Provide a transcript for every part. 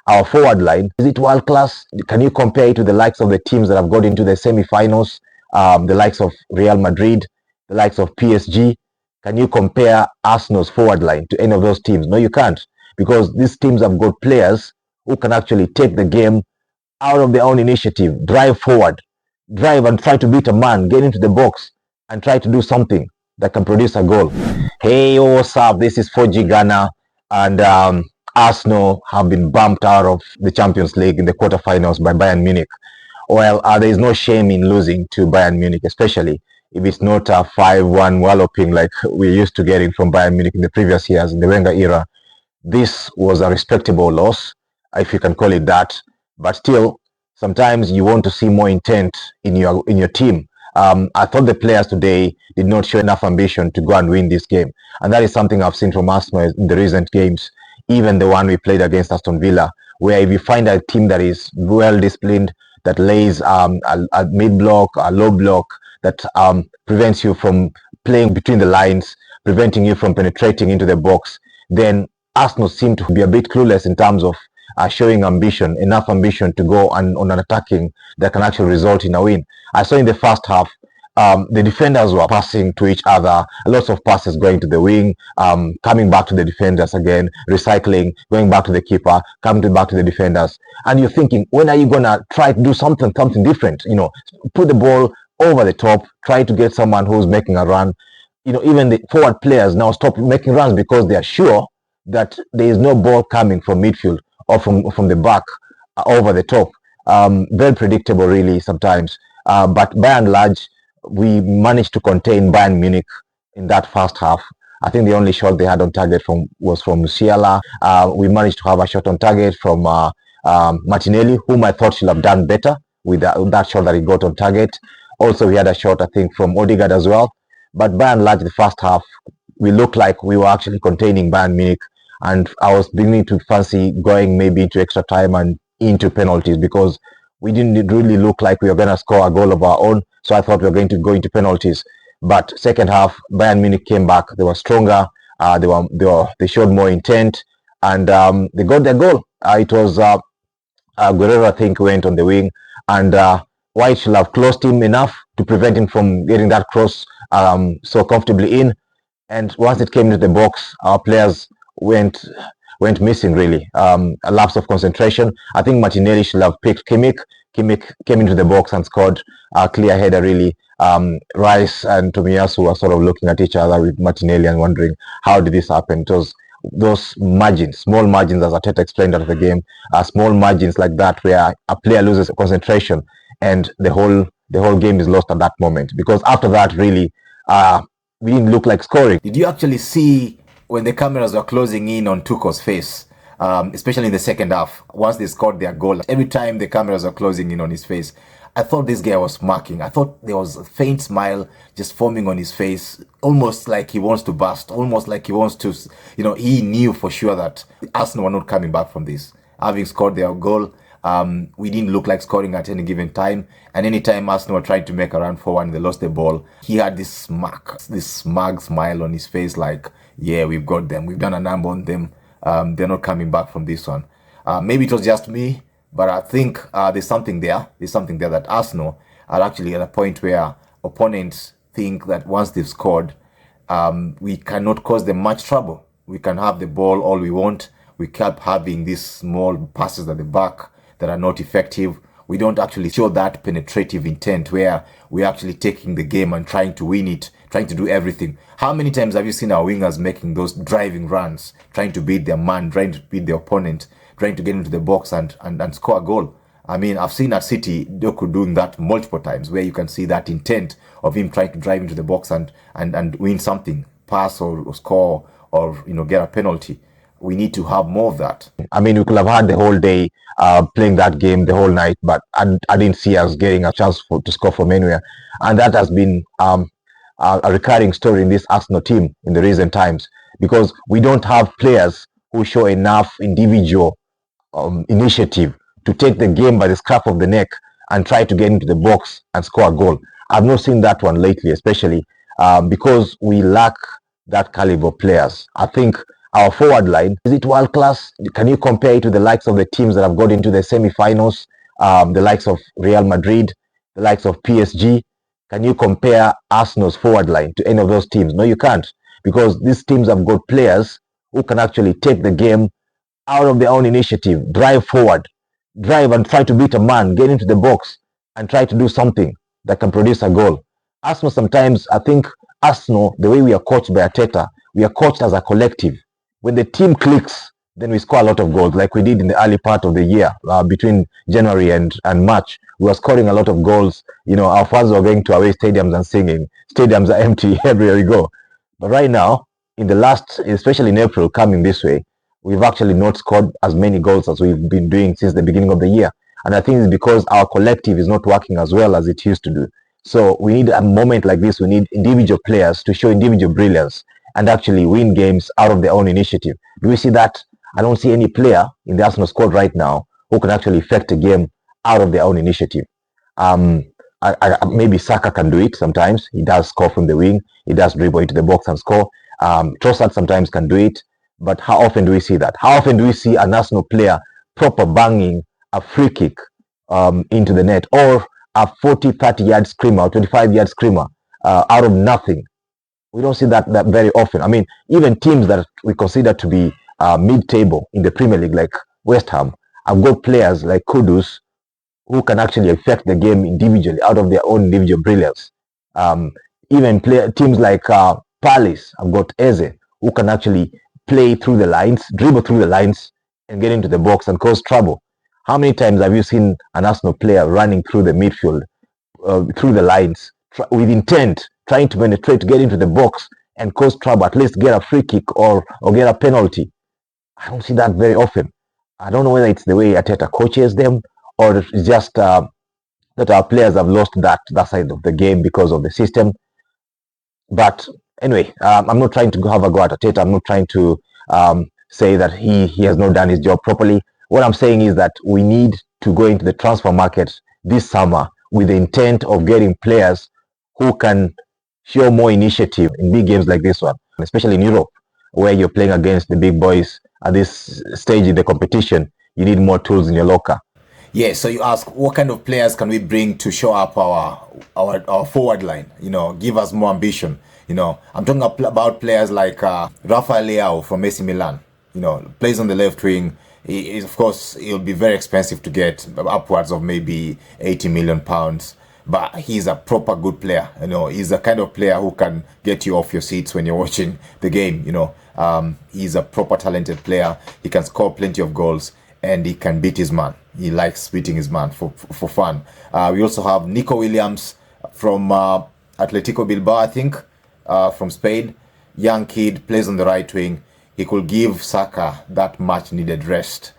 our forward line, is it world class? Can you compare it to the likes of the teams that have got into the semi-finals, the likes of Real Madrid, the likes of PSG? Can you compare Arsenal's forward line to any of those teams? No, you can't, because these teams have got players who can actually take the game out of their own initiative, drive forward, drive and try to beat a man, get into the box and try to do something that can produce a goal. Hey, what's up? This is 4G Ghana, and Arsenal have been bumped out of the Champions League in the quarterfinals by Bayern Munich. Well, there is no shame in losing to Bayern Munich, especially if it's not a 5-1 walloping like we used to getting from Bayern Munich in the previous years, in the Wenger era. This was a respectable loss, if you can call it that. But still, sometimes you want to see more intent in your team. I thought the players today did not show enough ambition to go and win this game, and that is something I've seen from Arsenal in the recent games, even the one we played against Aston Villa, where if you find a team that is well disciplined, that lays a mid block, a low block, that prevents you from playing between the lines, preventing you from penetrating into the box, then Arsenal seem to be a bit clueless in terms of showing ambition, enough ambition to go on an attacking that can actually result in a win. I saw in the first half, the defenders were passing to each other, lots of passes going to the wing, coming back to the defenders again, recycling, going back to the keeper, back to the defenders. And you're thinking, when are you going to try to do something different? You know, put the ball over the top, try to get someone who's making a run. You know, even the forward players now stop making runs because they are sure that there is no ball coming from midfield or from the back over the top. Very predictable, really, sometimes. But by and large, we managed to contain Bayern Munich in that first half. I think the only shot they had on target was from Musiala. We managed to have a shot on target from Martinelli, whom I thought should have done better with that shot that he got on target. Also, we had a shot, I think, from Odegaard as well. But by and large, the first half, we looked like we were actually containing Bayern Munich. And I was beginning to fancy going maybe into extra time and into penalties, because we didn't really look like we were going to score a goal of our own. So I thought we were going to go into penalties. But second half, Bayern Munich came back. They were stronger. They showed more intent, and they got their goal. It was Guerrero, I think, went on the wing, and White should have closed him enough to prevent him from getting that cross so comfortably in. And once it came to the box, our players went missing, really. A lapse of concentration. I think Martinelli should have picked Kimmich. Kimmich came into the box and scored a clear header, really. Rice and Tomiyasu were sort of looking at each other with Martinelli and wondering, how did this happen? It was those margins, small margins, as Arteta explained after the game, small margins like that where a player loses concentration and the whole game is lost at that moment. Because after that, really, we didn't look like scoring. Did you actually see when the cameras were closing in on Tuchel's face, especially in the second half, once they scored their goal? Every time the cameras were closing in on his face, I thought this guy was smirking. I thought there was a faint smile just forming on his face, almost like he wants to burst, almost like he wants to, he knew for sure that Arsenal were not coming back from this. Having scored their goal, we didn't look like scoring at any given time. And anytime Arsenal were trying to make a run forward and they lost the ball, he had this smug smile on his face, like, yeah, we've got them. We've done a number on them. They're not coming back from this one. Maybe it was just me, but I think there's something there. There's something there that Arsenal are actually at a point where opponents think that once they've scored, we cannot cause them much trouble. We can have the ball all we want. We keep having these small passes at the back that are not effective. We don't actually show that penetrative intent where we're actually taking the game and trying to win it, trying to do everything. How many times have you seen our wingers making those driving runs, trying to beat their man, trying to beat the opponent, trying to get into the box and score a goal? I mean, I've seen at City, Doku doing that multiple times, where you can see that intent of him trying to drive into the box and win something, pass or score or get a penalty. We need to have more of that. I mean, we could have had the whole day playing that game the whole night, but I didn't see us getting a chance to score from anywhere. And that has been a recurring story in this Arsenal team in the recent times, because we don't have players who show enough individual initiative to take the game by the scruff of the neck and try to get into the box and score a goal. I've not seen that one lately, especially because we lack that caliber of players. I think Our forward line, is it world class? Can you compare it to the likes of the teams that have got into the semi-finals? The likes of Real Madrid, the likes of PSG. Can you compare Arsenal's forward line to any of those teams? No, you can't, because these teams have got players who can actually take the game out of their own initiative, drive forward, drive and try to beat a man, get into the box and try to do something that can produce a goal. Arsenal sometimes, I think Arsenal, the way we are coached by Arteta, we are coached as a collective. When the team clicks, then we score a lot of goals, like we did in the early part of the year, between January and March. We were scoring a lot of goals. You know, our fans were going to away stadiums and singing. Stadiums are empty everywhere we go. But right now, in the last, especially in April, coming this way, we've actually not scored as many goals as we've been doing since the beginning of the year. And I think it's because our collective is not working as well as it used to do. So we need a moment like this. We need individual players to show individual brilliance and actually win games out of their own initiative. Do we see that? I don't see any player in the Arsenal squad right now who can actually affect a game out of their own initiative. Um, Maybe Saka can do it sometimes. He does score from the wing. He does dribble into the box and score. Trossard sometimes can do it. But how often do we see that? How often do we see an Arsenal player proper banging a free kick into the net, or a 40, 30-yard screamer, 25-yard screamer out of nothing? We don't see that very often. I mean, even teams that we consider to be mid-table in the Premier League, like West Ham, have got players like Kudus who can actually affect the game individually out of their own individual brilliance. Even teams like Palace have got Eze, who can actually play through the lines, dribble through the lines, and get into the box and cause trouble. How many times have you seen an Arsenal player running through the midfield, through the lines, with intent, trying to penetrate, to get into the box and cause trouble, at least get a free kick or get a penalty? I don't see that very often. I don't know whether it's the way Arteta coaches them, or it's just that our players have lost that side of the game because of the system. But anyway, I'm not trying to have a go at Arteta. I'm not trying to say that he has not done his job properly. What I'm saying is that we need to go into the transfer market this summer with the intent of getting players who can show more initiative in big games like this one, especially in Europe, where you're playing against the big boys at this stage in the competition. You need more tools in your locker. Yeah, so you ask, what kind of players can we bring to show up our forward line? You know, give us more ambition. You know, I'm talking about players like Rafael Leao from AC Milan. You know, plays on the left wing. Of course, it'll be very expensive to get, upwards of maybe 80 million pounds. But he's a proper good player. You know, he's the kind of player who can get you off your seats when you're watching the game. You know, he's a proper talented player. He can score plenty of goals, and he can beat his man. He likes beating his man for fun. We also have Nico Williams from Atletico Bilbao, I think, from Spain. Young kid, plays on the right wing. He could give Saka that much needed rest.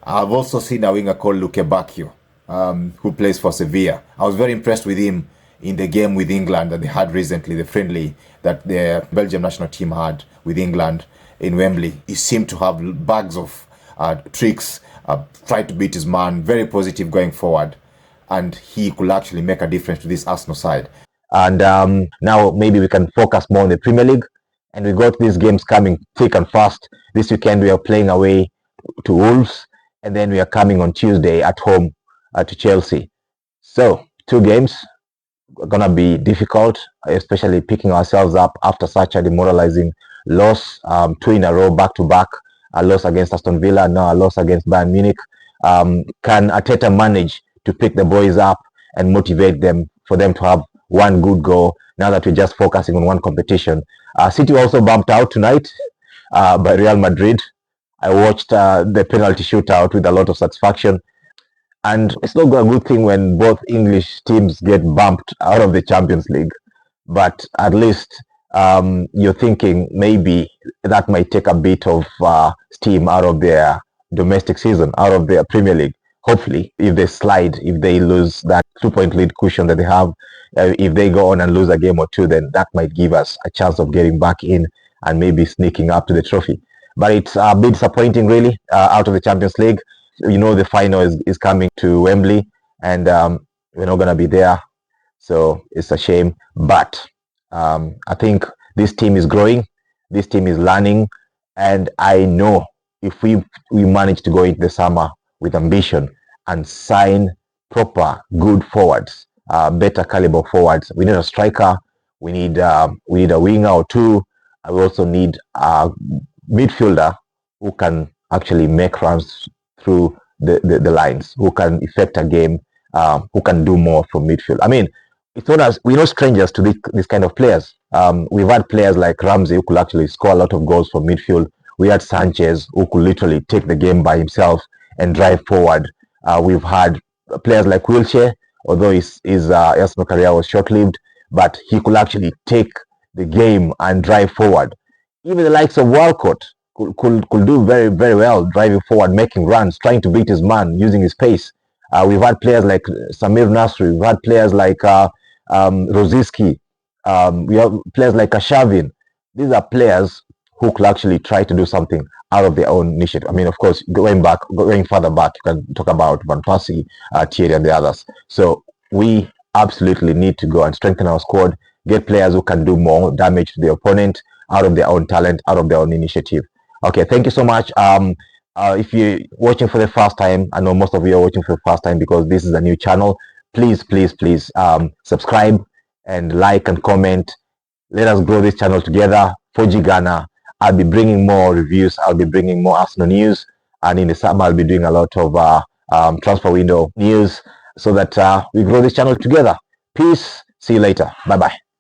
I've also seen a winger called Luke Bacchio, who plays for Sevilla. I was very impressed with him in the game with England that they had recently, the friendly that the Belgium national team had with England in Wembley. He seemed to have bags of tricks, tried to beat his man, very positive going forward, and he could actually make a difference to this Arsenal side. And now maybe we can focus more on the Premier League, and we got these games coming thick and fast. This weekend we are playing away to Wolves, and then we are coming on Tuesday at home to Chelsea. So 2 games are gonna be difficult, especially picking ourselves up after such a demoralizing loss, 2 in a row, back to back. A loss against Aston Villa, now a loss against Bayern Munich. Can Arteta manage to pick the boys up and motivate them for them to have one good goal now that we're just focusing on one competition? City also bumped out tonight by Real Madrid. I watched the penalty shootout with a lot of satisfaction. And it's not a good thing when both English teams get bumped out of the Champions League. But at least you're thinking maybe that might take a bit of steam out of their domestic season, out of their Premier League. Hopefully, if they slide, if they lose that 2-point lead cushion that they have, if they go on and lose a game or two, then that might give us a chance of getting back in and maybe sneaking up to the trophy. But it's a bit disappointing, really, out of the Champions League. You know, the final is coming to Wembley, and we're not going to be there. So it's a shame. But I think this team is growing. This team is learning. And I know if we manage to go into the summer with ambition and sign proper good forwards, better caliber forwards. We need a striker. We need a winger or two. And we also need a midfielder who can actually make runs through the lines, who can effect a game, who can do more from midfield. I mean, it's not as we're not strangers to this kind of players. We've had players like Ramsey who could actually score a lot of goals from midfield. We had Sanchez who could literally take the game by himself and drive forward. We've had players like Wilshere, although his Arsenal career was short-lived, but he could actually take the game and drive forward. Even the likes of Walcott could do very, very well driving forward, making runs, trying to beat his man, using his pace. We've had players like Samir Nasri. We've had players like Rosiski. We have players like Ashavin. These are players who could actually try to do something out of their own initiative. I mean, of course, going further back, you can talk about Van Persie, Thierry, and the others. So we absolutely need to go and strengthen our squad, get players who can do more damage to the opponent out of their own talent, out of their own initiative. Okay, thank you so much. If you're watching for the first time, I know most of you are watching for the first time because this is a new channel. Please, please, please subscribe and like and comment. Let us grow this channel together. For Ghana, I'll be bringing more reviews. I'll be bringing more Arsenal news. And in the summer, I'll be doing a lot of transfer window news so that we grow this channel together. Peace. See you later. Bye-bye.